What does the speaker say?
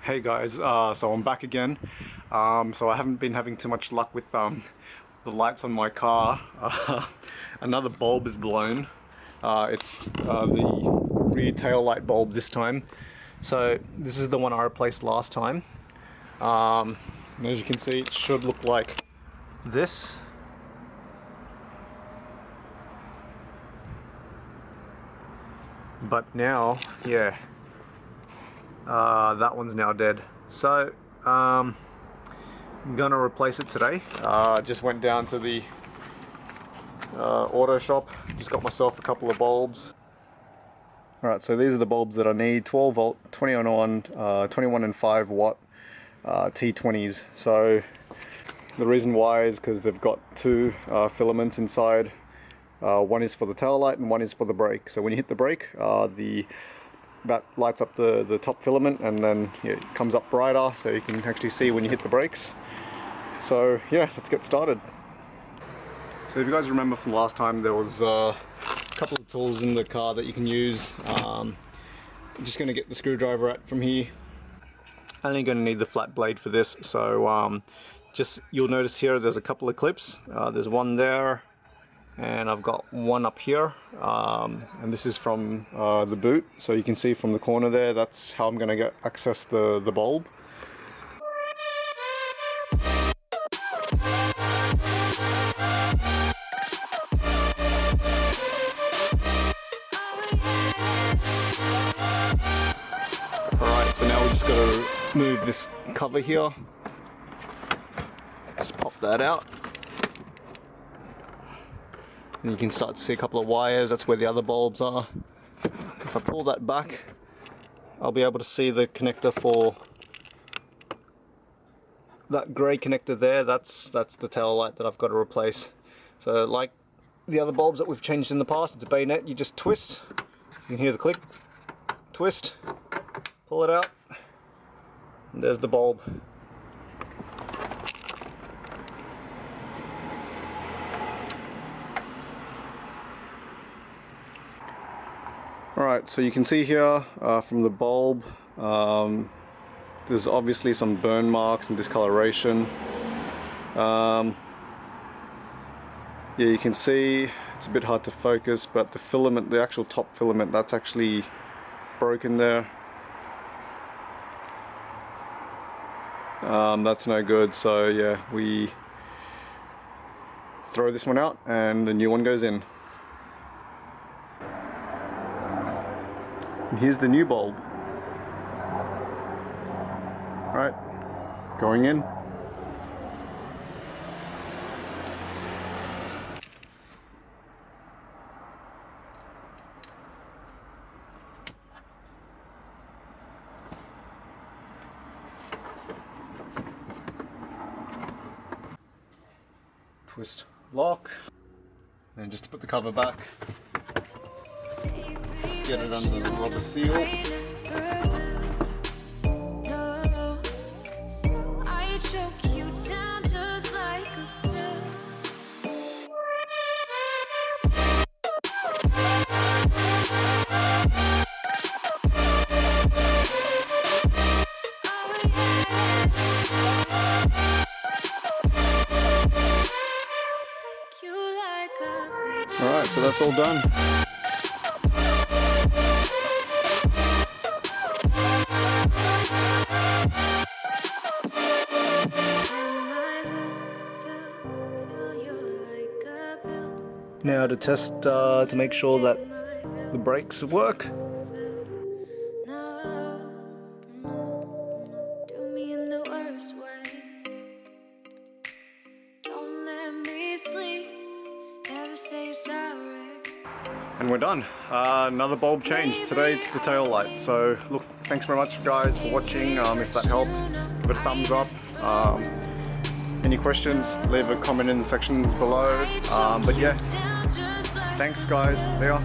Hey guys, so I'm back again. So I haven't been having too much luck with the lights on my car. Another bulb is blown. It's the rear tail light bulb this time. So this is the one I replaced last time. And as you can see, it should look like this. But now, yeah. That one's now dead. So I'm gonna replace it today. Just went down to the auto shop, just got myself a couple of bulbs. Alright, so these are the bulbs that I need: 12 volt, 21 and 5 watt T20s. So the reason why is because they've got two filaments inside. One is for the tail light and one is for the brake. So when you hit the brake, that lights up the top filament, and then it comes up brighter so you can actually see when you hit the brakes. So yeah, let's get started. So if you guys remember from last time, there was a couple of tools in the car that you can use. I'm just going to get the screwdriver out from here. Only going to need the flat blade for this. So just you'll notice here there's a couple of clips. There's one there, and I've got one up here, and this is from the boot, so you can see from the corner there, that's how I'm going to access the bulb. Alright, so now we just got to move this cover here, just pop that out. And you can start to see a couple of wires. That's where the other bulbs are. If I pull that back, I'll be able to see the connector for that grey connector there. That's the tail light that I've got to replace. So like the other bulbs that we've changed in the past, it's a bayonet. You just twist. You can hear the click. Twist. Pull it out. And there's the bulb. Alright, so you can see here from the bulb, there's obviously some burn marks and discoloration. Yeah, you can see it's a bit hard to focus, but the filament, the actual top filament, that's actually broken there. That's no good, so yeah, we throw this one out and the new one goes in. And here's the new bulb. Right, going in. Twist, lock, and just to put the cover back. Get it under the rubber seal. Alright, so that's all done. Now to test to make sure that the brakes work. And we're done. Another bulb change. Today it's the tail light. So look, thanks very much guys for watching. If that helped, give it a thumbs up. Any questions, leave a comment in the sections below. But yeah, thanks guys, see ya.